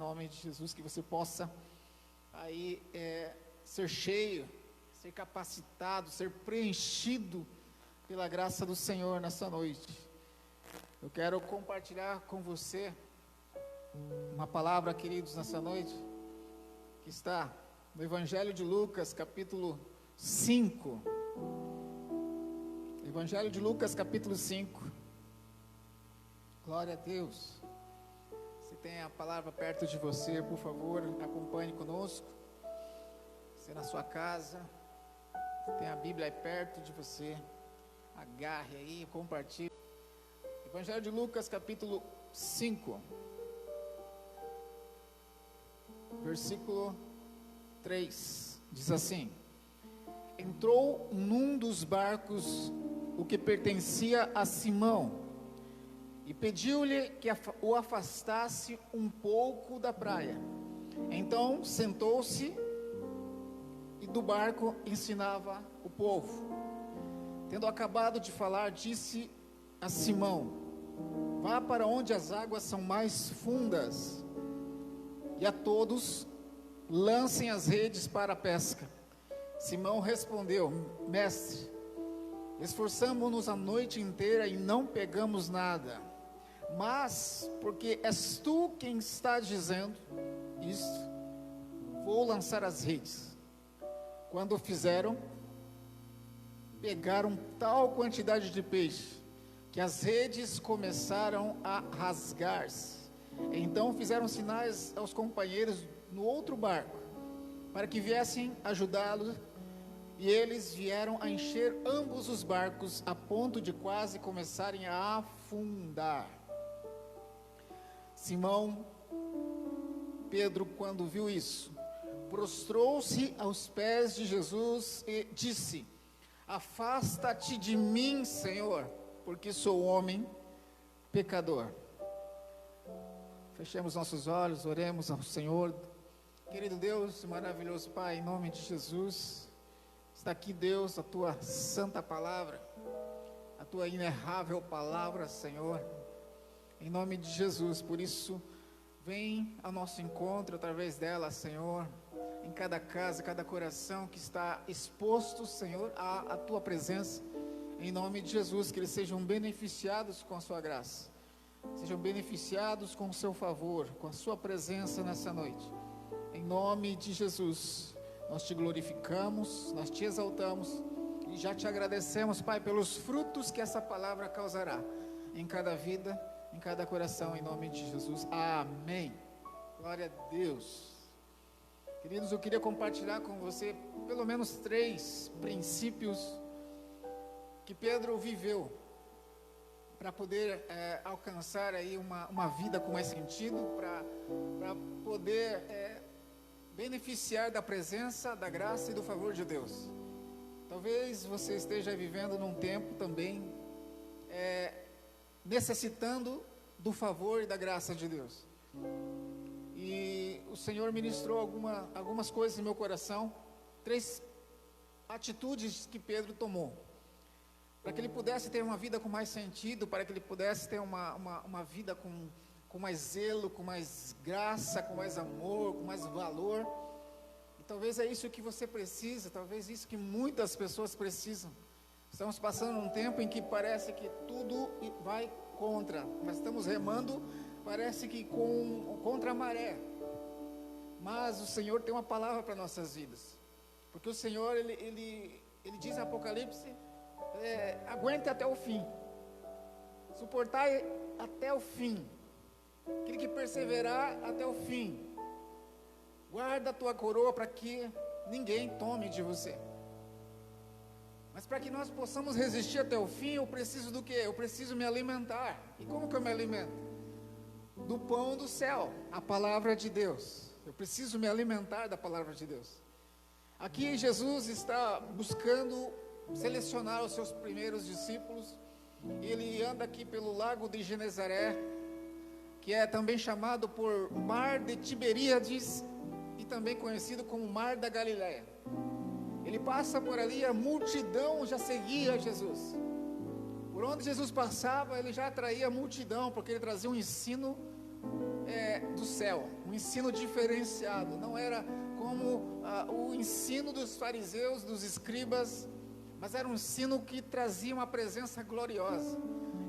nome de Jesus, que você possa aí ser cheio, ser capacitado, ser preenchido pela graça do Senhor nessa noite. Eu quero compartilhar com você uma palavra, queridos, nessa noite, que está no Evangelho de Lucas, capítulo 5. Evangelho de Lucas, capítulo 5. Glória a Deus. Se tem a palavra perto de você, por favor, acompanhe conosco. Você na sua casa, se tem a Bíblia aí perto de você, agarre aí, compartilhe. Evangelho de Lucas, capítulo 5, versículo 3, diz assim: entrou num dos barcos o que pertencia a Simão, e pediu-lhe que o afastasse um pouco da praia. Então sentou-se e do barco ensinava o povo. Tendo acabado de falar, disse a Simão: vá para onde as águas são mais fundas, e a todos lancem as redes para a pesca. Simão respondeu: mestre, esforçamo-nos a noite inteira e não pegamos nada, mas porque és tu quem está dizendo isto, vou lançar as redes. Quando o fizeram, pegaram tal quantidade de peixe que as redes começaram a rasgar-se. Então fizeram sinais aos companheiros no outro barco para que viessem ajudá-los, e eles vieram a encher ambos os barcos a ponto de quase começarem a afundar. Simão Pedro, quando viu isso, prostrou-se aos pés de Jesus e disse: afasta-te de mim, Senhor, porque sou homem pecador. Fechemos nossos olhos, oremos ao Senhor. Querido Deus, maravilhoso Pai, em nome de Jesus, está aqui, Deus, a Tua santa palavra, a Tua inerrável palavra, Senhor, em nome de Jesus. Por isso, vem ao nosso encontro através dela, Senhor, em cada casa, cada coração que está exposto, Senhor, à Tua presença, em nome de Jesus, que eles sejam beneficiados com a Sua graça, sejam beneficiados com o Seu favor, com a Sua presença nessa noite, em nome de Jesus. Nós Te glorificamos, nós Te exaltamos e já Te agradecemos, Pai, pelos frutos que essa palavra causará em cada vida, em cada coração, em nome de Jesus, amém. Glória a Deus. Queridos, eu queria compartilhar com você pelo menos 3 princípios que Pedro viveu para poder alcançar aí uma vida com mais sentido, para poder beneficiar da presença, da graça e do favor de Deus. Talvez você esteja vivendo num tempo também necessitando do favor e da graça de Deus. E o Senhor ministrou algumas coisas no meu coração, 3 atitudes que Pedro tomou, para que ele pudesse ter uma vida com mais sentido, para que ele pudesse ter uma vida com mais zelo, com mais graça, com mais amor, com mais valor. E talvez é isso que você precisa, talvez isso que muitas pessoas precisam. Estamos passando um tempo em que parece que tudo vai contra, nós estamos remando, parece que contra a maré, mas o Senhor tem uma palavra para nossas vidas, porque o Senhor, Ele diz em Apocalipse, aguente até o fim, suportar até o fim, aquele que perseverar até o fim, guarda a tua coroa para que ninguém tome de você. Mas para que nós possamos resistir até o fim, eu preciso do quê? Eu preciso me alimentar. E como que eu me alimento? Do pão do céu, a palavra de Deus. Eu preciso me alimentar da palavra de Deus. Aqui Jesus está buscando selecionar os seus primeiros discípulos. Ele anda aqui pelo lago de Genezaré, que é também chamado por Mar de Tiberíades e também conhecido como Mar da Galileia. Ele passa por ali, a multidão já seguia Jesus. Por onde Jesus passava, ele já atraía a multidão, porque ele trazia um ensino do céu, um ensino diferenciado. Não era como o ensino dos fariseus, dos escribas, mas era um ensino que trazia uma presença gloriosa.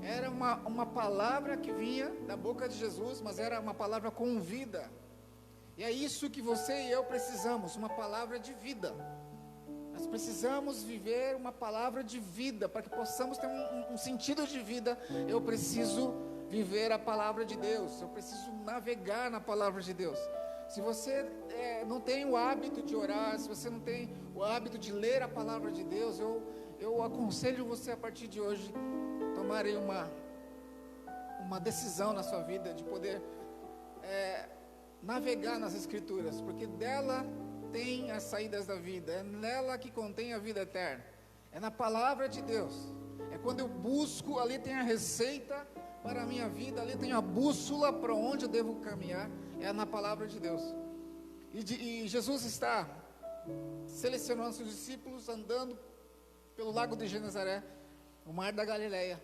Era uma palavra que vinha da boca de Jesus, mas era uma palavra com vida. E é isso que você e eu precisamos, uma palavra de vida. Nós precisamos viver uma palavra de vida, para que possamos ter um sentido de vida. Eu preciso viver a palavra de Deus, eu preciso navegar na palavra de Deus. Se você não tem o hábito de orar, se você não tem o hábito de ler a palavra de Deus, eu aconselho você a partir de hoje, tomarem uma decisão na sua vida, de poder navegar nas Escrituras, porque dela tem as saídas da vida, é nela que contém a vida eterna, é na palavra de Deus. É quando eu busco, ali tem a receita para a minha vida, ali tem a bússola para onde eu devo caminhar, é na palavra de Deus. E Jesus está selecionando seus discípulos, andando pelo lago de Genezaré, o mar da Galileia,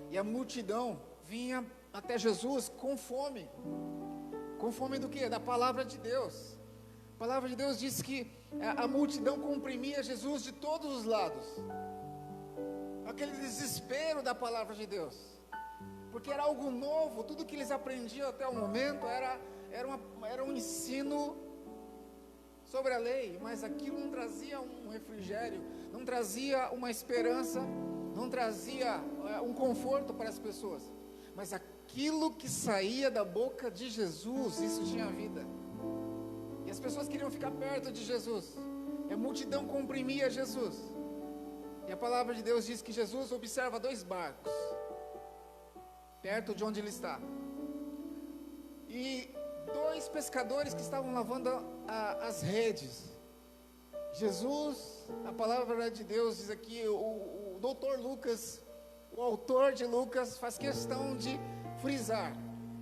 e a multidão vinha até Jesus com fome do quê? Da palavra de Deus. A palavra de Deus diz que a multidão comprimia Jesus de todos os lados, aquele desespero da palavra de Deus, porque era algo novo. Tudo que eles aprendiam até o momento era um ensino sobre a lei, mas aquilo não trazia um refrigério, não trazia uma esperança, não trazia um conforto para as pessoas, mas aquilo que saía da boca de Jesus, isso tinha vida, e as pessoas queriam ficar perto de Jesus, e a multidão comprimia Jesus. E a palavra de Deus diz que Jesus observa 2 barcos perto de onde ele está, e 2 pescadores que estavam lavando as redes. Jesus, a palavra de Deus diz aqui, o doutor Lucas, o autor de Lucas, faz questão de frisar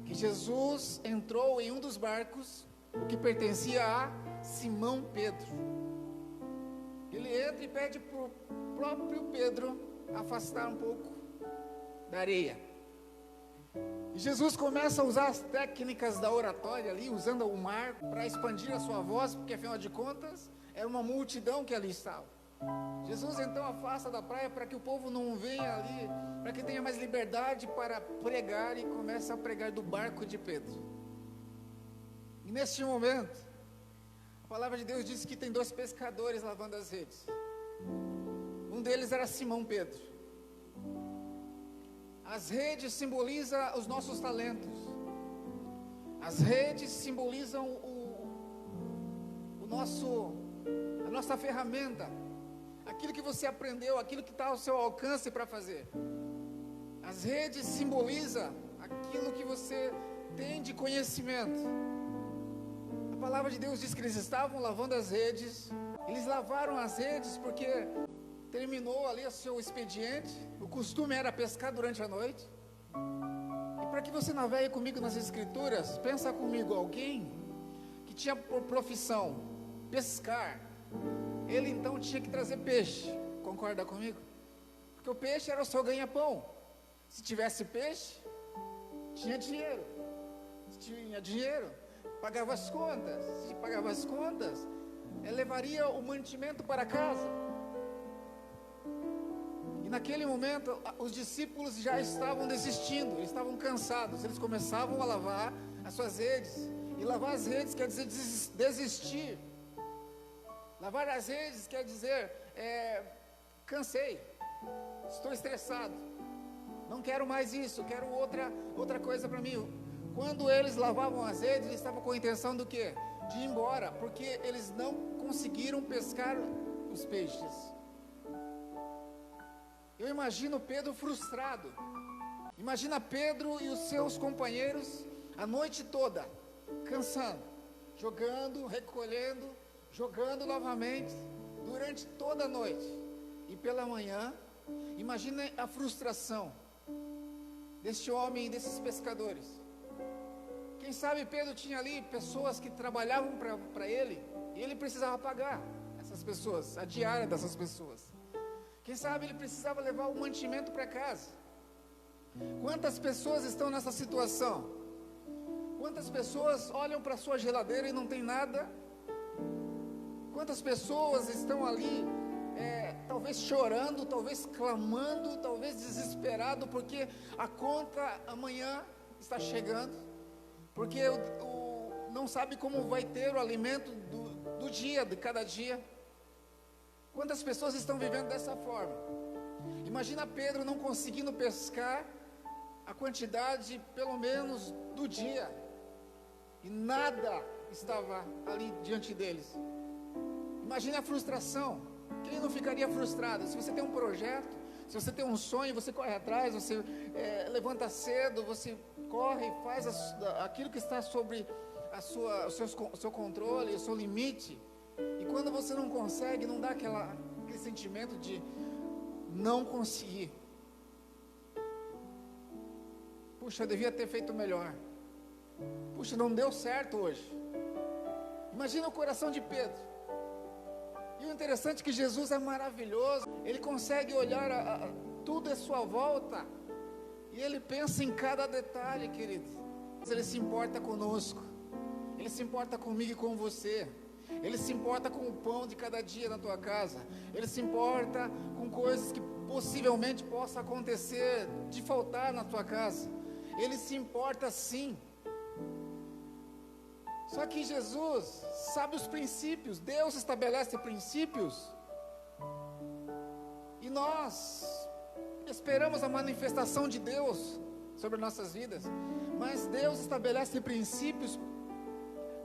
que Jesus entrou em um dos barcos, o que pertencia a Simão Pedro. Ele entra e pede para o próprio Pedro afastar um pouco da areia. E Jesus começa a usar as técnicas da oratória ali, usando o mar para expandir a sua voz, porque afinal de contas era uma multidão que ali estava. Jesus então afasta da praia para que o povo não venha ali, para que tenha mais liberdade para pregar, e começa a pregar do barco de Pedro. E neste momento, a palavra de Deus diz que tem 2 pescadores lavando as redes. Um deles era Simão Pedro. As redes simbolizam os nossos talentos. As redes simbolizam a nossa ferramenta, aquilo que você aprendeu, aquilo que está ao seu alcance para fazer. As redes simbolizam aquilo que você tem de conhecimento. A palavra de Deus diz que eles estavam lavando as redes. Eles lavaram as redes porque terminou ali o seu expediente. O costume era pescar durante a noite. E para que você navegue comigo nas Escrituras, pensa comigo, alguém que tinha por profissão pescar, ele então tinha que trazer peixe. Concorda comigo? Porque o peixe era o seu ganha-pão. Se tivesse peixe, tinha dinheiro. Se tinha dinheiro, pagava as contas. Se pagava as contas, levaria o mantimento para casa. E naquele momento, os discípulos já estavam desistindo, eles estavam cansados. Eles começavam a lavar as suas redes. E lavar as redes quer dizer desistir. Lavar as redes quer dizer, cansei, estou estressado, não quero mais isso, quero outra coisa para mim. Quando eles lavavam as redes, eles estavam com a intenção do quê? De ir embora, porque eles não conseguiram pescar os peixes. Eu imagino Pedro frustrado. Imagina Pedro e os seus companheiros a noite toda, cansando, jogando, recolhendo, jogando novamente, durante toda a noite. E pela manhã, imagina a frustração deste homem e desses pescadores. Quem sabe Pedro tinha ali pessoas que trabalhavam para ele, e ele precisava pagar essas pessoas, a diária dessas pessoas. Quem sabe ele precisava levar o mantimento para casa. Quantas pessoas estão nessa situação? Quantas pessoas olham para a sua geladeira e não tem nada? Quantas pessoas estão ali, talvez chorando, talvez clamando, talvez desesperado, porque a conta amanhã está chegando, porque não sabe como vai ter o alimento do dia, de cada dia. Quantas pessoas estão vivendo dessa forma? Imagina Pedro não conseguindo pescar a quantidade, pelo menos, do dia, e nada estava ali diante deles. Imagine a frustração. Quem não ficaria frustrado? Se você tem um projeto, se você tem um sonho, você corre atrás, você levanta cedo, você corre e faz aquilo que está sobre o seu controle, o seu limite. E quando você não consegue, não dá aquele sentimento de não conseguir. Puxa, eu devia ter feito melhor. Puxa, não deu certo hoje. Imagina o coração de Pedro. E o interessante é que Jesus é maravilhoso. Ele consegue olhar tudo à sua volta, e Ele pensa em cada detalhe, querido. Ele se importa conosco, Ele se importa comigo e com você. Ele se importa com o pão de cada dia na tua casa. Ele se importa com coisas que possivelmente possa acontecer, de faltar na tua casa. Ele se importa sim. Só que Jesus sabe os princípios. Deus estabelece princípios, e nós esperamos a manifestação de Deus sobre nossas vidas. Mas Deus estabelece princípios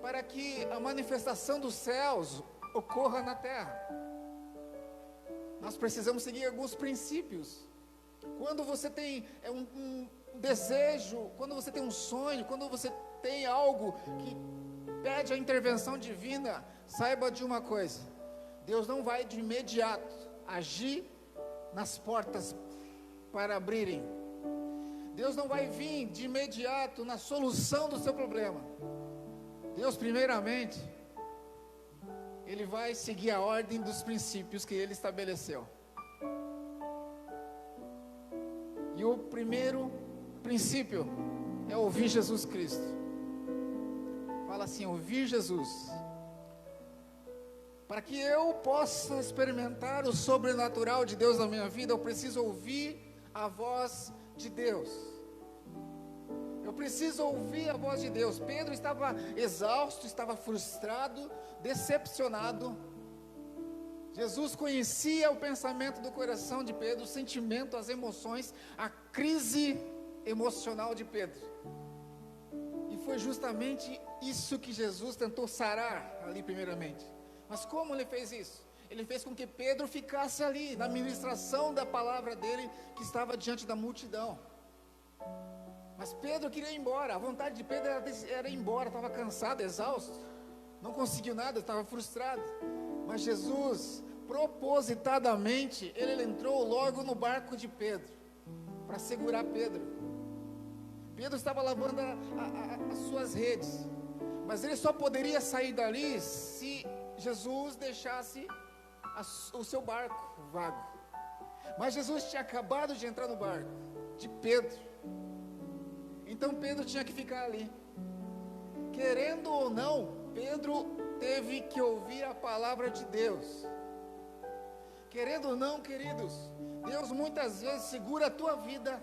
para que a manifestação dos céus ocorra na terra. Nós precisamos seguir alguns princípios. Quando você tem um desejo, quando você tem um sonho, quando você tem algo que pede a intervenção divina, saiba de uma coisa: Deus não vai de imediato agir nas portas para abrirem. Deus não vai vir de imediato na solução do seu problema. Deus, primeiramente, Ele vai seguir a ordem dos princípios que Ele estabeleceu. E o primeiro princípio é ouvir Jesus Cristo. Fala assim: ouvir Jesus. Para que eu possa experimentar o sobrenatural de Deus na minha vida, eu preciso ouvir a voz de Deus. Eu preciso ouvir a voz de Deus. Pedro estava exausto, estava frustrado, decepcionado. Jesus conhecia o pensamento do coração de Pedro, o sentimento, as emoções, a crise emocional de Pedro. E foi justamente isso que Jesus tentou sarar ali primeiramente. Mas como Ele fez isso? Ele fez com que Pedro ficasse ali, na ministração da palavra dele, que estava diante da multidão. Mas Pedro queria ir embora. A vontade de Pedro era ir embora. Estava cansado, exausto, não conseguiu nada, estava frustrado. Mas Jesus, propositadamente, Ele entrou logo no barco de Pedro, para segurar Pedro. Pedro estava lavando as suas redes, mas ele só poderia sair dali se Jesus deixasse o seu barco vago. Mas Jesus tinha acabado de entrar no barco de Pedro, então Pedro tinha que ficar ali. Querendo ou não, Pedro teve que ouvir a palavra de Deus. Querendo ou não, queridos, Deus muitas vezes segura a tua vida.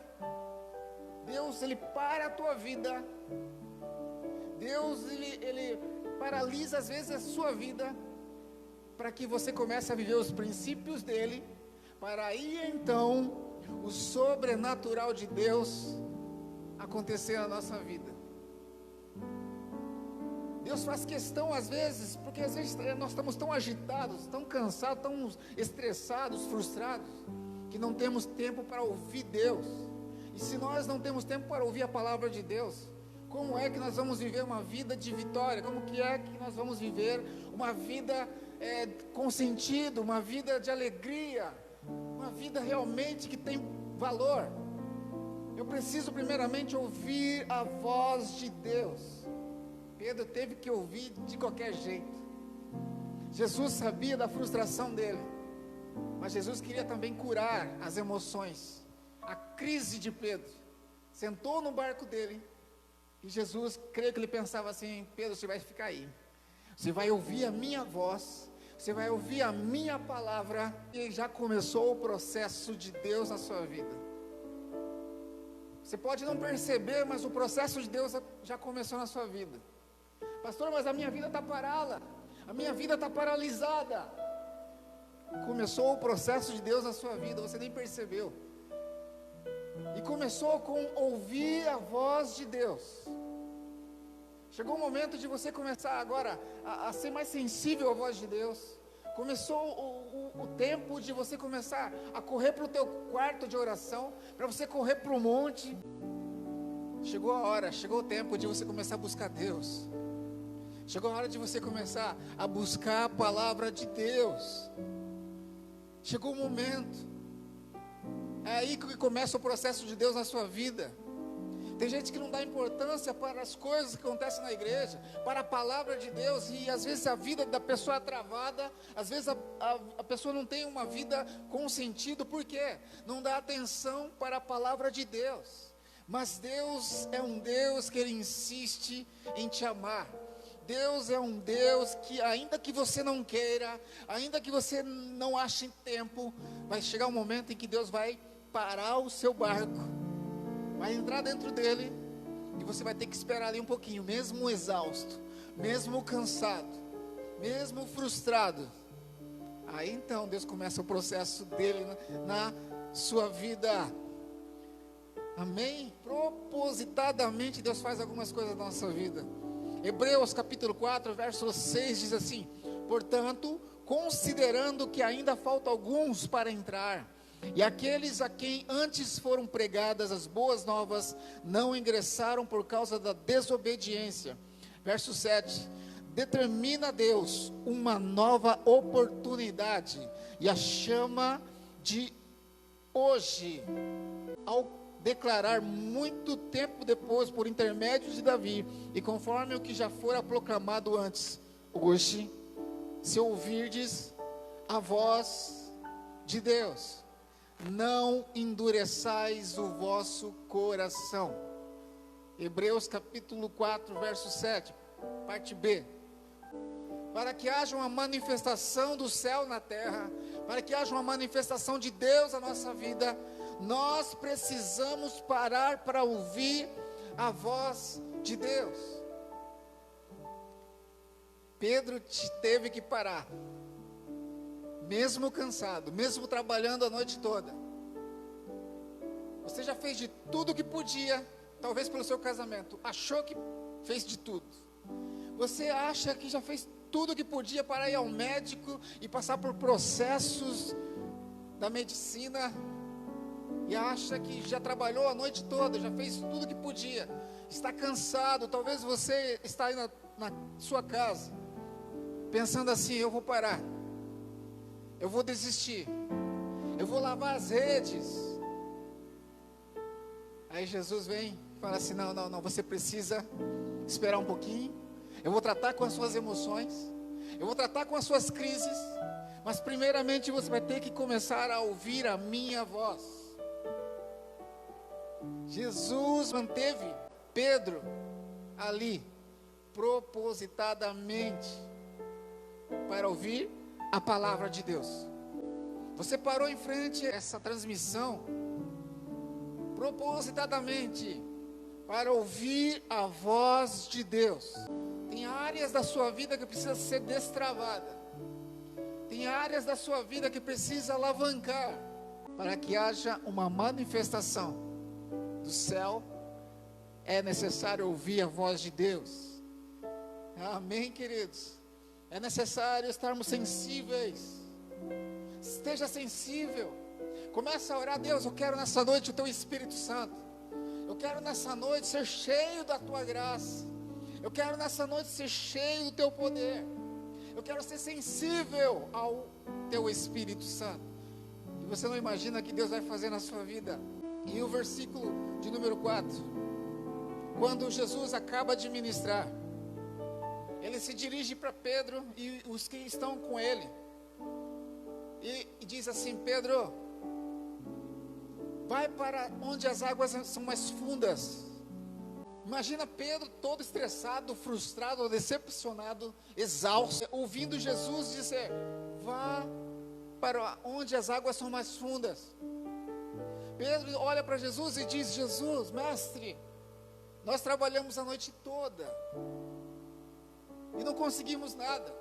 Deus, Ele para a tua vida. Deus, Ele paralisa às vezes a sua vida, para que você comece a viver os princípios dEle, para aí então o sobrenatural de Deus acontecer na nossa vida. Deus faz questão às vezes, porque às vezes nós estamos tão agitados, tão cansados, tão estressados, frustrados, que não temos tempo para ouvir Deus. E se nós não temos tempo para ouvir a palavra de Deus, como é que nós vamos viver uma vida de vitória? Como que é que nós vamos viver uma vida com sentido, uma vida de alegria, uma vida realmente que tem valor? Eu preciso primeiramente ouvir a voz de Deus. Pedro teve que ouvir de qualquer jeito. Jesus sabia da frustração dele, mas Jesus queria também curar as emoções, a crise de Pedro. Sentou no barco dele E Jesus, creio que ele pensava assim: Pedro, você vai ficar aí, você vai ouvir a minha voz, você vai ouvir a minha palavra. E já começou o processo de Deus na sua vida. Você pode não perceber, mas o processo de Deus já começou na sua vida. Pastor, mas a minha vida está parada, a minha vida está paralisada. Começou o processo de Deus na sua vida, você nem percebeu. E começou com ouvir a voz de Deus. Chegou o momento de você começar agora a ser mais sensível à voz de Deus. Começou o tempo de você começar a correr para o teu quarto de oração, para você correr para o monte. Chegou a hora, chegou o tempo de você começar a buscar Deus. Chegou a hora de você começar a buscar a palavra de Deus. Chegou o momento. É aí que começa o processo de Deus na sua vida. Tem gente que não dá importância para as coisas que acontecem na igreja, para a palavra de Deus, e às vezes a vida da pessoa é travada, às vezes a pessoa não tem uma vida com sentido. Por quê? Não dá atenção para a palavra de Deus. Mas Deus é um Deus que Ele insiste em te amar. Deus é um Deus que, ainda que você não queira, ainda que você não ache tempo, vai chegar um momento em que Deus vai parar o seu barco, vai entrar dentro dele, e você vai ter que esperar ali um pouquinho, mesmo exausto, mesmo cansado, mesmo frustrado. Aí então Deus começa o processo dele na sua vida. Amém? Propositadamente Deus faz algumas coisas na nossa vida. Hebreus capítulo 4, verso 6 diz assim: portanto, considerando que ainda falta alguns para entrar, e aqueles a quem antes foram pregadas as boas novas não ingressaram por causa da desobediência. Verso 7: determina Deus uma nova oportunidade e a chama de hoje, ao declarar muito tempo depois, por intermédio de Davi, e conforme o que já fora proclamado antes: hoje, se ouvirdes a voz de Deus, não endureçais o vosso coração. Hebreus capítulo 4, verso 7, parte B. Para que haja uma manifestação do céu na terra, para que haja uma manifestação de Deus na nossa vida, nós precisamos parar para ouvir a voz de Deus. Pedro teve que parar, mesmo cansado, mesmo trabalhando a noite toda. Você já fez de tudo que podia, talvez pelo seu casamento, achou que fez de tudo. Você acha que já fez tudo que podia para ir ao médico e passar por processos da medicina, e acha que já trabalhou a noite toda, já fez tudo que podia, está cansado. Talvez você está aí na sua casa, pensando assim: eu vou parar, eu vou desistir, eu vou lavar as redes. Aí Jesus vem e fala assim: não, você precisa esperar um pouquinho. Eu vou tratar com as suas emoções, eu vou tratar com as suas crises, mas primeiramente você vai ter que começar a ouvir a minha voz. Jesus manteve Pedro ali propositadamente para ouvir a palavra de Deus. Você parou em frente a essa transmissão propositadamente para ouvir a voz de Deus. Tem áreas da sua vida que precisa ser destravada. Tem áreas da sua vida que precisa alavancar para que haja uma manifestação do céu. É necessário ouvir a voz de Deus. Amém, queridos? É necessário estarmos sensíveis. Esteja sensível. Começa a orar: Deus, eu quero nessa noite o Teu Espírito Santo. Eu quero nessa noite ser cheio da Tua graça. Eu quero nessa noite ser cheio do Teu poder. Eu quero ser sensível ao Teu Espírito Santo. E você não imagina que Deus vai fazer na sua vida. E o versículo de número 4, quando Jesus acaba de ministrar, ele se dirige para Pedro e os que estão com ele, e diz assim: Pedro, vai para onde as águas são mais fundas, Imagina Pedro todo estressado, frustrado, decepcionado, exausto, ouvindo Jesus dizer: vá para onde as águas são mais fundas. Pedro olha para Jesus e diz: Jesus, mestre, nós trabalhamos a noite toda e não conseguimos nada.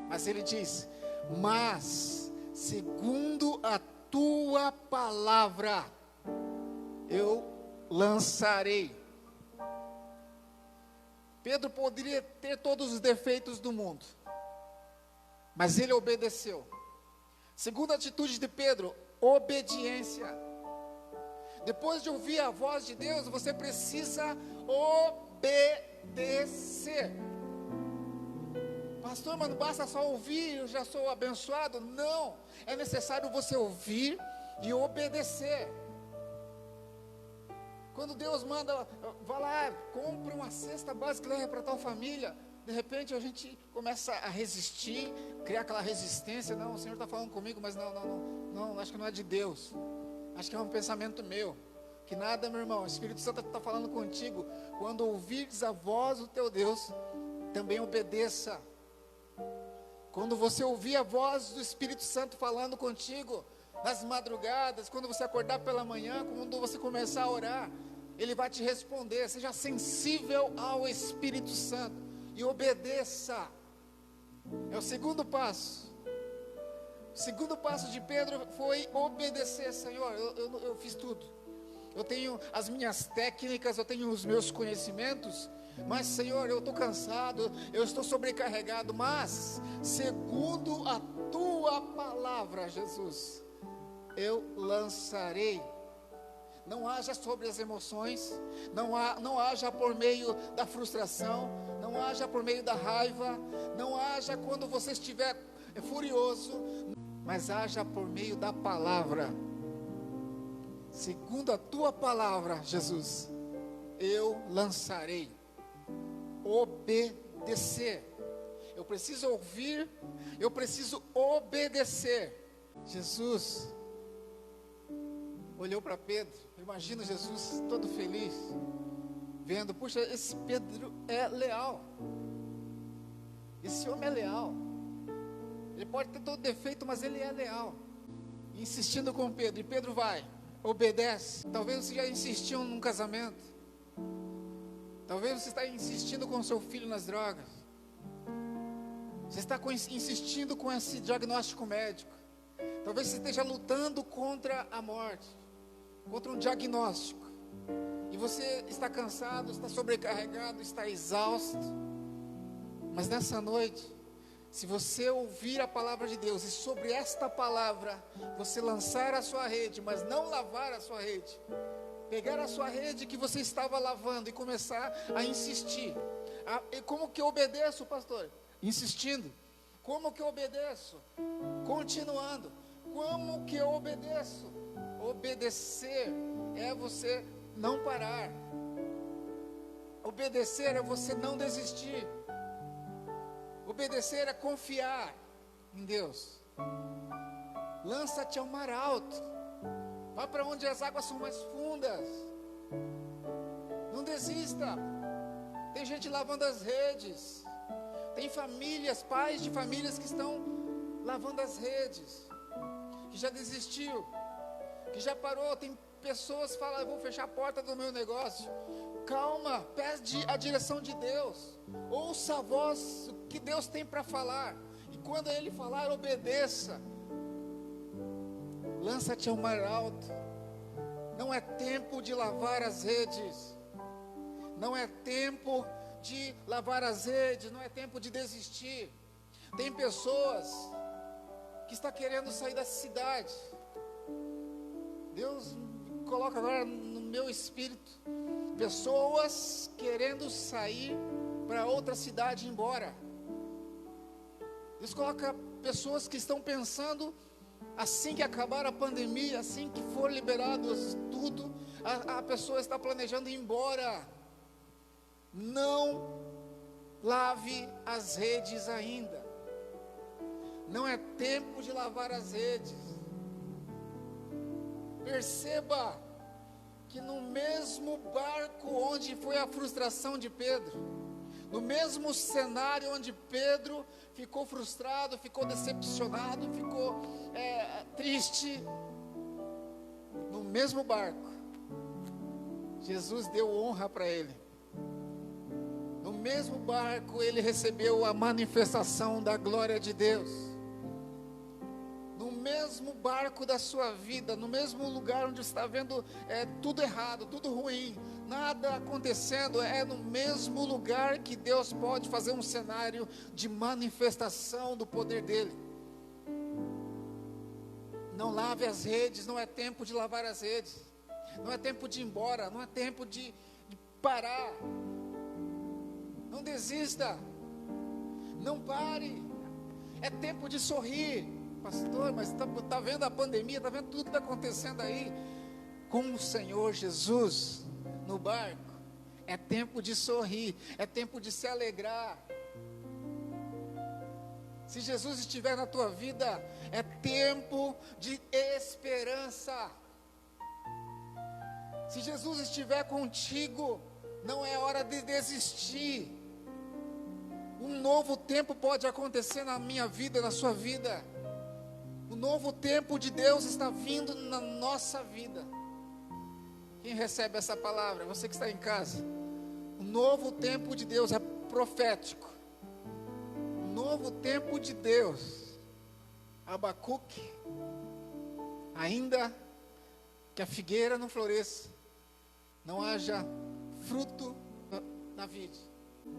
Mas ele diz: mas segundo a tua palavra eu lançarei. Pedro poderia ter todos os defeitos do mundo, mas ele obedeceu. Segunda atitude de Pedro: obediência. Depois de ouvir a voz de Deus, você precisa obedecer. Pastor, mas não basta só ouvir, eu já sou abençoado. Não, é necessário você ouvir e obedecer. Quando Deus manda, vá lá, compra uma cesta básica, leva para tal família. De repente a gente começa a resistir, criar aquela resistência. Não, o Senhor está falando comigo, mas não, acho que não é de Deus. Acho que é um pensamento meu. Que nada, meu irmão, o Espírito Santo está falando contigo. Quando ouvires a voz do teu Deus, também obedeça. Quando você ouvir a voz do Espírito Santo falando contigo, nas madrugadas, quando você acordar pela manhã, quando você começar a orar, Ele vai te responder. Seja sensível ao Espírito Santo e obedeça. É o segundo passo. O segundo passo de Pedro foi obedecer. Senhor, eu fiz tudo. Eu tenho as minhas técnicas, eu tenho os meus conhecimentos, mas Senhor, eu estou cansado, eu estou sobrecarregado, mas segundo a tua palavra, Jesus, eu lançarei. Não haja sobre as emoções, não haja por meio da frustração, não haja por meio da raiva, não haja quando você estiver furioso, mas haja por meio da palavra. Segundo a tua palavra, Jesus, eu lançarei. Obedecer. Eu preciso ouvir, eu preciso obedecer. Jesus olhou para Pedro. Imagina Jesus todo feliz, vendo: puxa, esse Pedro é leal. Esse homem é leal. Ele pode ter todo defeito, mas ele é leal. Insistindo com Pedro, e Pedro vai, obedece. Talvez você já insistiu num casamento. Talvez você está insistindo com seu filho nas drogas. Você está insistindo com esse diagnóstico médico. Talvez você esteja lutando contra a morte, contra um diagnóstico. E você está cansado, está sobrecarregado, está exausto. Mas nessa noite, se você ouvir a palavra de Deus e sobre esta palavra você lançar a sua rede, mas não lavar a sua rede, pegar a sua rede que você estava lavando e começar a insistir. E como que eu obedeço, pastor? Insistindo. Como que eu obedeço? Continuando. Como que eu obedeço? Obedecer é você não parar. Obedecer é você não desistir. Obedecer é confiar em Deus. Lança-te ao mar alto. Vá para onde as águas são mais fundas. Não desista. Tem gente lavando as redes. Tem famílias, pais de famílias que estão lavando as redes, que já desistiu, que já parou. Tem pessoas que falam: eu vou fechar a porta do meu negócio. Calma, pede a direção de Deus. Ouça a voz que Deus tem para falar. E quando Ele falar, obedeça. Lança-te ao mar alto. Não é tempo de lavar as redes. Não é tempo de lavar as redes. Não é tempo de desistir. Tem pessoas que estão querendo sair da cidade. Deus coloca agora no meu espírito pessoas querendo sair para outra cidade e ir embora. Deus coloca pessoas que estão pensando: assim que acabar a pandemia, assim que for liberado tudo, a pessoa está planejando ir embora. Não lave as redes ainda. Não é tempo de lavar as redes. Perceba que no mesmo barco onde foi a frustração de Pedro, no mesmo cenário onde Pedro ficou frustrado, ficou decepcionado, ficou triste, no mesmo barco, Jesus deu honra para ele. No mesmo barco ele recebeu a manifestação da glória de Deus. No mesmo barco da sua vida, no mesmo lugar onde você está vendo tudo errado, tudo ruim, nada acontecendo, é no mesmo lugar que Deus pode fazer um cenário de manifestação do poder dele. Não lave as redes, não é tempo de lavar as redes, não é tempo de ir embora, não é tempo de parar. Não desista, não pare, é tempo de sorrir. Pastor, mas está vendo a pandemia, está vendo tudo que está acontecendo aí, com o Senhor Jesus no barco, é tempo de sorrir, é tempo de se alegrar. Se Jesus estiver na tua vida, é tempo de esperança. Se Jesus estiver contigo, não é hora de desistir. Um novo tempo pode acontecer na minha vida, na sua vida. O novo tempo de Deus está vindo na nossa vida. Quem recebe essa palavra? Você que está em casa. O novo tempo de Deus é profético. O novo tempo de Deus. Abacuque. Ainda que a figueira não floresça, não haja fruto na vide,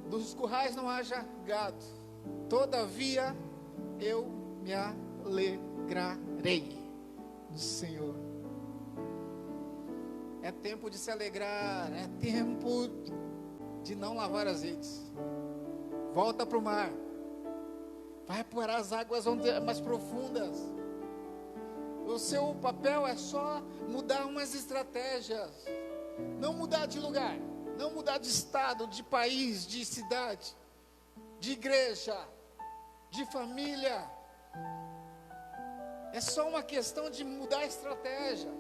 dos currais não haja gado, todavia eu me alegrarei no Senhor. É tempo de se alegrar, é tempo de não lavar as redes. Volta para o mar, vai para as águas mais profundas. O seu papel é só mudar umas estratégias, não mudar de lugar, não mudar de estado, de país, de cidade, de igreja, de família. É só uma questão de mudar a estratégia.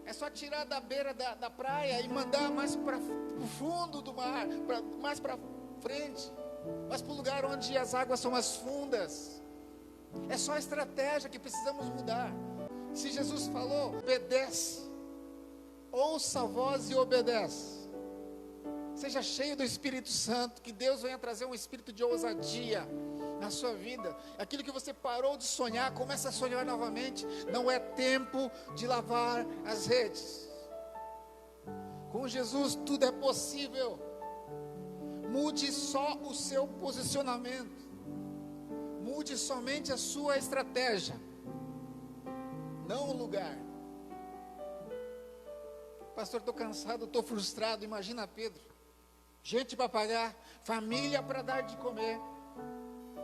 É só tirar da beira da praia e mandar mais para o fundo do mar, mais para frente, mais para o lugar onde as águas são mais fundas. É só a estratégia que precisamos mudar. Se Jesus falou, obedece, ouça a voz e obedece. Seja cheio do Espírito Santo, que Deus venha trazer um espírito de ousadia na sua vida. Aquilo que você parou de sonhar, comece a sonhar novamente. Não é tempo de lavar as redes. Com Jesus tudo é possível. Mude só o seu posicionamento. Mude somente a sua estratégia, não o lugar. Pastor, estou cansado, estou frustrado. Imagina Pedro, gente para pagar, família para dar de comer,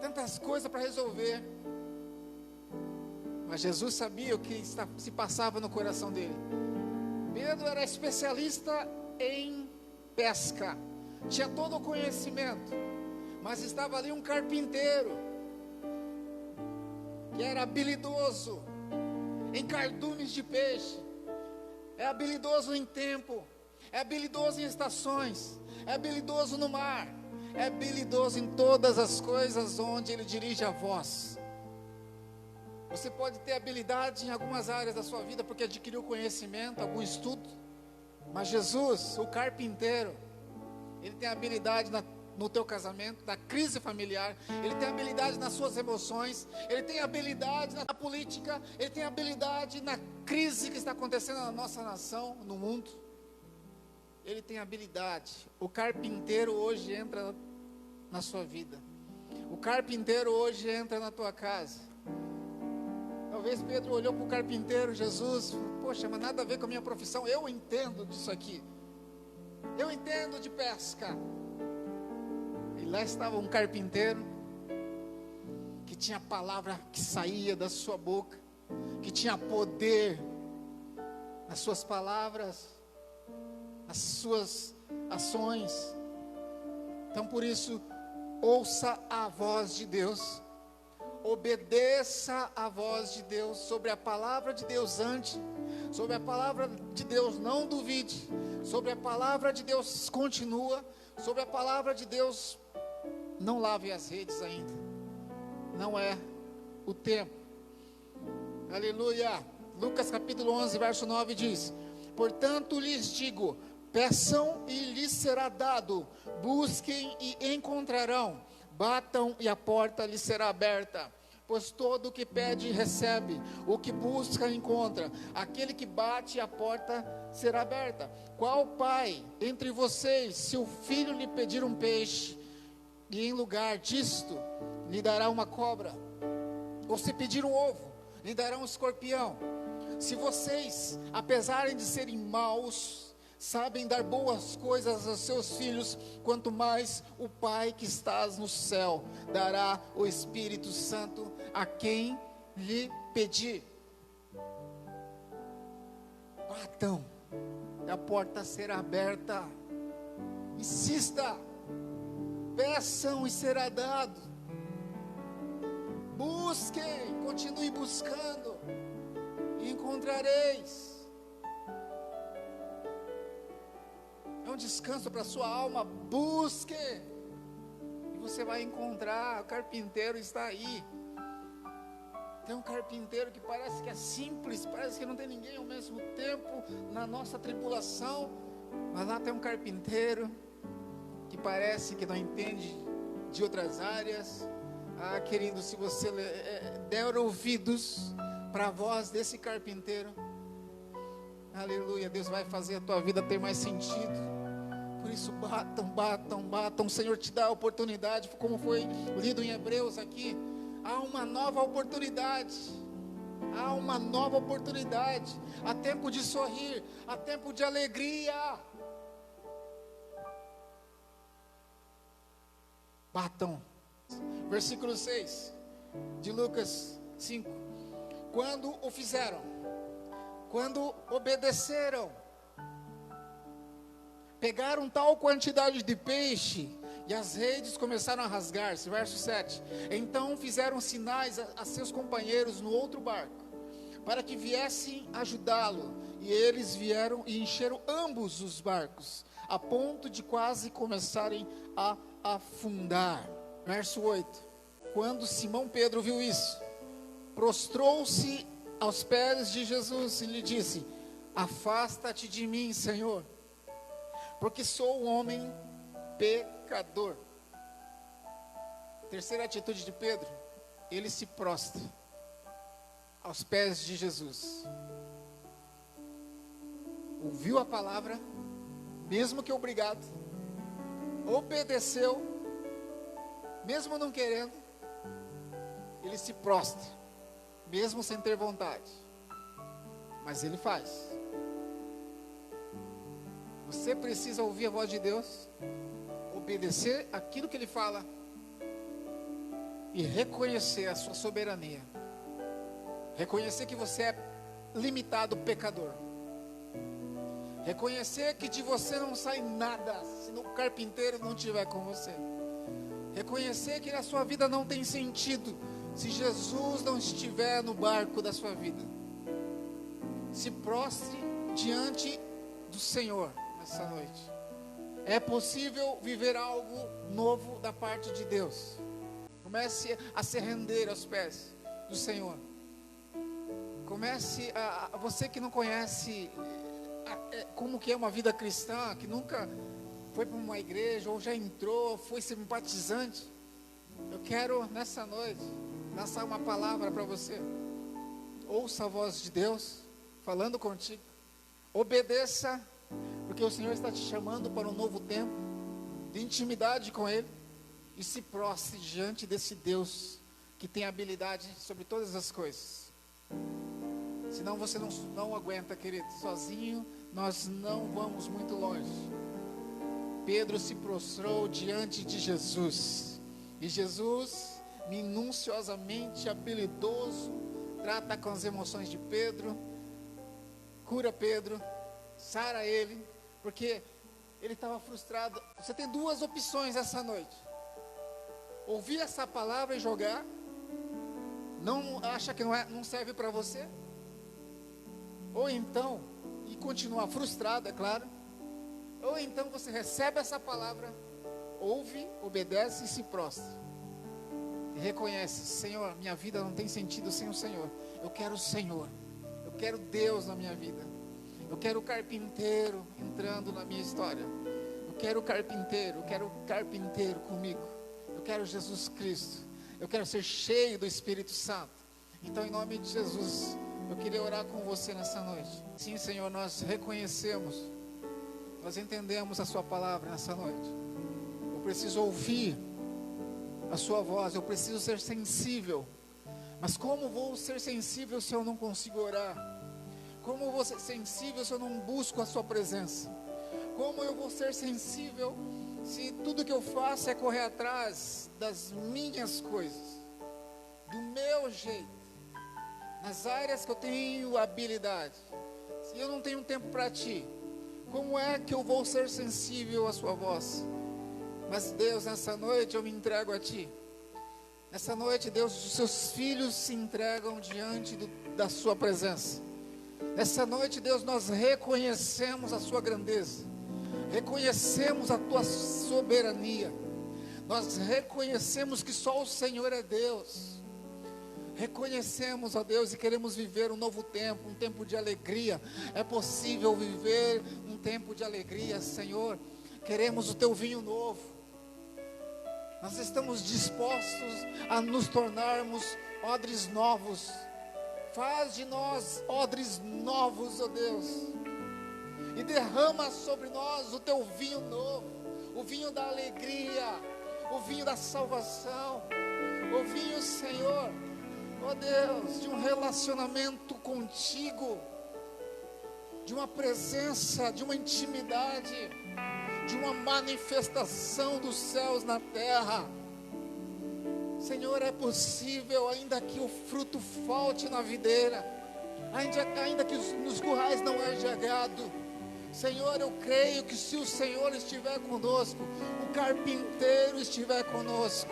tantas coisas para resolver. Mas Jesus sabia o que se passava no coração dele. Pedro era especialista em pesca, tinha todo o conhecimento, mas estava ali um carpinteiro que era habilidoso em cardumes de peixe, é habilidoso em tempo, é habilidoso em estações, é habilidoso no mar, é habilidoso em todas as coisas onde ele dirige a voz. Você pode ter habilidade em algumas áreas da sua vida porque adquiriu conhecimento, algum estudo, mas Jesus, o carpinteiro, ele tem habilidade no teu casamento, na crise familiar, ele tem habilidade nas suas emoções, ele tem habilidade na política, ele tem habilidade na crise que está acontecendo na nossa nação, no mundo. Ele tem habilidade. O carpinteiro hoje entra na sua vida, o carpinteiro hoje entra na tua casa. Talvez Pedro olhou para o carpinteiro, Jesus, poxa, mas nada a ver com a minha profissão, eu entendo disso aqui, eu entendo de pesca. E lá estava um carpinteiro, que tinha palavra que saía da sua boca, que tinha poder nas suas palavras, nas suas ações. Então por isso, ouça a voz de Deus, obedeça a voz de Deus, sobre a palavra de Deus antes Sobre a palavra de Deus, não duvide. Sobre a palavra de Deus, continua. Sobre a palavra de Deus, não lave as redes ainda. Não é o tempo. Aleluia. Lucas capítulo 11, verso 9 diz: portanto lhes digo, peçam e lhes será dado, busquem e encontrarão, batam e a porta lhes será aberta. Pois todo o que pede recebe, o que busca encontra, aquele que bate a porta será aberta. Qual pai entre vocês, se o filho lhe pedir um peixe, e em lugar disto lhe dará uma cobra? Ou se pedir um ovo, lhe dará um escorpião? Se vocês, apesar de serem maus, sabem dar boas coisas aos seus filhos, quanto mais o Pai que estás no céu dará o Espírito Santo a quem lhe pedir. Batam, e a porta será aberta. Insista, peçam e será dado. Busquem, continue buscando, e encontrareis. É um descanso para a sua alma. Busque, e você vai encontrar. O carpinteiro está aí. Tem um carpinteiro que parece que é simples, parece que não tem ninguém ao mesmo tempo na nossa tribulação, mas lá tem um carpinteiro que parece que não entende de outras áreas. Ah, querido, se você der ouvidos para a voz desse carpinteiro, aleluia, Deus vai fazer a tua vida ter mais sentido. Por isso, batam, batam, batam. O Senhor te dá a oportunidade, como foi lido em Hebreus aqui. Há uma nova oportunidade. Há uma nova oportunidade. Há tempo de sorrir, há tempo de alegria. Batam. Versículo 6 de Lucas 5. Quando o fizeram, quando obedeceram, pegaram tal quantidade de peixe, e as redes começaram a rasgar-se. Verso 7. Então fizeram sinais a seus companheiros no outro barco, para que viessem ajudá-lo. E eles vieram e encheram ambos os barcos, a ponto de quase começarem a afundar. Verso 8. Quando Simão Pedro viu isso, prostrou-se aos pés de Jesus e lhe disse: afasta-te de mim, Senhor, porque sou um homem pecador. Terceira atitude de Pedro, ele se prostra aos pés de Jesus. Ouviu a palavra, mesmo que obrigado, obedeceu, mesmo não querendo, ele se prostra, mesmo sem ter vontade, mas ele faz. Você precisa ouvir a voz de Deus, obedecer aquilo que Ele fala e reconhecer a sua soberania. Reconhecer que você é limitado pecador. Reconhecer que de você não sai nada se o carpinteiro não estiver com você. Reconhecer que a sua vida não tem sentido se Jesus não estiver no barco da sua vida. Se prostre diante do Senhor nessa noite. É possível viver algo novo da parte de Deus. Comece a se render aos pés do Senhor. Comece você que não conhece como que é uma vida cristã, que nunca foi para uma igreja ou já entrou, foi simpatizante. Eu quero nessa noite lançar uma palavra para você. Ouça a voz de Deus falando contigo. Obedeça, porque o Senhor está te chamando para um novo tempo de intimidade com Ele. E se prostre diante desse Deus que tem habilidade sobre todas as coisas. Senão você não aguenta, querido. Sozinho nós não vamos muito longe. Pedro se prostrou diante de Jesus. E Jesus, minuciosamente habilidoso, trata com as emoções de Pedro, cura Pedro, sara ele, porque ele estava frustrado. Você tem duas opções essa noite: ouvir essa palavra e jogar, não acha que não serve para você, Ou então, e continuar frustrado, é claro. Ou então você recebe essa palavra, ouve, obedece e se prostra. E reconhece: Senhor, minha vida não tem sentido sem o Senhor. Eu quero o Senhor. Eu quero Deus na minha vida. Eu quero o carpinteiro entrando na minha história. Eu quero o carpinteiro comigo. Eu quero Jesus Cristo. Eu quero ser cheio do Espírito Santo. Então, em nome de Jesus, eu queria orar com você nessa noite. Sim, Senhor, nós reconhecemos, nós entendemos a sua palavra nessa noite. Eu preciso ouvir a sua voz, eu preciso ser sensível. Mas como vou ser sensível se eu não consigo orar? Como vou ser sensível se eu não busco a sua presença? Como eu vou ser sensível se tudo que eu faço é correr atrás das minhas coisas, do meu jeito, nas áreas que eu tenho habilidade? Se eu não tenho tempo para ti, como é que eu vou ser sensível à sua voz? Mas Deus, nessa noite eu me entrego a ti. Nessa noite, Deus, os seus filhos se entregam diante da sua presença. Nessa noite, Deus, nós reconhecemos a sua grandeza, reconhecemos a tua soberania, nós reconhecemos que só o Senhor é Deus. Reconhecemos, ó Deus, e queremos viver um novo tempo, um tempo de alegria. É possível viver um tempo de alegria, Senhor. Queremos o teu vinho novo. Nós estamos dispostos a nos tornarmos odres novos. Faz de nós odres novos, ó Deus, e derrama sobre nós o teu vinho novo, o vinho da alegria, o vinho da salvação, o vinho, Senhor, ó Deus, de um relacionamento contigo, de uma presença, de uma intimidade, de uma manifestação dos céus na terra. Senhor, é possível, ainda que o fruto falte na videira, ainda que nos currais não haja gado. Senhor, eu creio que se o Senhor estiver conosco, o carpinteiro estiver conosco,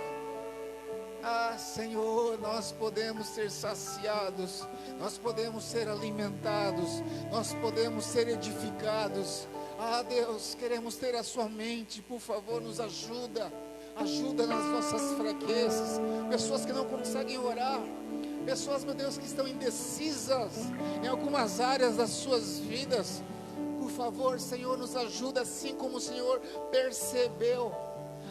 Senhor, nós podemos ser saciados, nós podemos ser alimentados, nós podemos ser edificados. Deus, queremos ter a sua mente. Por favor, nos ajuda nas nossas fraquezas. Pessoas que não conseguem orar, pessoas, meu Deus, que estão indecisas em algumas áreas das suas vidas. Por favor, Senhor, nos ajuda, assim como o Senhor percebeu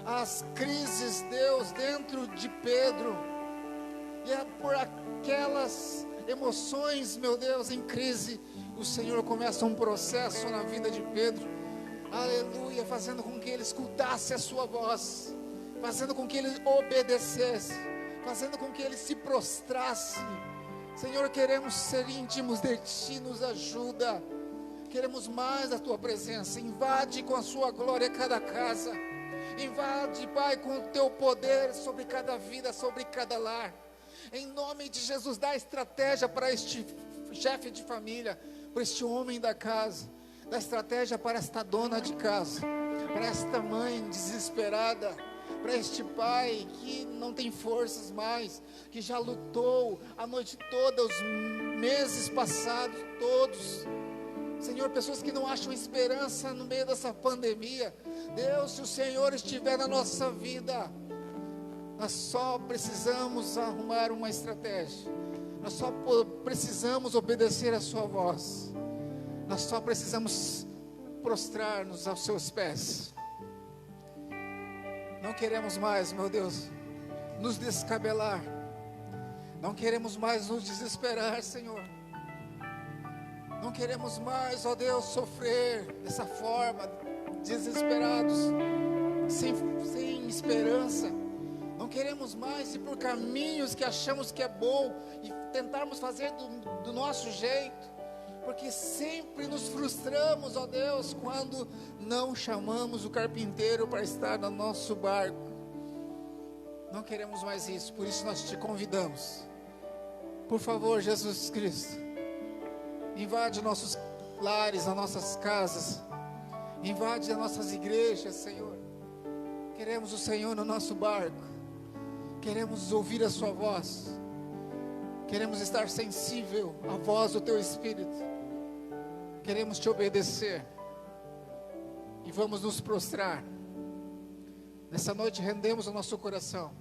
as crises, Deus, dentro de Pedro, e é por aquelas emoções, meu Deus, em crise, o Senhor começa um processo na vida de Pedro, aleluia, fazendo com que ele escutasse a sua voz, fazendo com que ele obedecesse, fazendo com que ele se prostrasse. Senhor, queremos ser íntimos de ti, nos ajuda, queremos mais da tua presença. Invade com a sua glória cada casa, invade, Pai, com o teu poder sobre cada vida, sobre cada lar. Em nome de Jesus, dá estratégia para este chefe de família, para este homem da casa. Dá estratégia para esta dona de casa, para esta mãe desesperada, para este pai que não tem forças mais, que já lutou a noite toda, os meses passados todos. Senhor, pessoas que não acham esperança no meio dessa pandemia. Deus, se o Senhor estiver na nossa vida, nós só precisamos arrumar uma estratégia, nós só precisamos obedecer a sua voz, nós só precisamos prostrar-nos aos seus pés. Não queremos mais, meu Deus, nos descabelar, não queremos mais nos desesperar, Senhor. Não queremos mais, ó Deus, sofrer dessa forma, desesperados, sem esperança. Não queremos mais ir por caminhos que achamos que é bom e tentarmos fazer do nosso jeito, porque sempre nos frustramos, ó Deus, quando não chamamos o carpinteiro para estar no nosso barco. Não queremos mais isso, por isso nós te convidamos. Por favor, Jesus Cristo, invade nossos lares, as nossas casas, invade as nossas igrejas, Senhor. Queremos o Senhor no nosso barco, queremos ouvir a sua voz, queremos estar sensível à voz do teu Espírito. queremos te obedecer e vamos nos prostrar. Nessa noite rendemos o nosso coração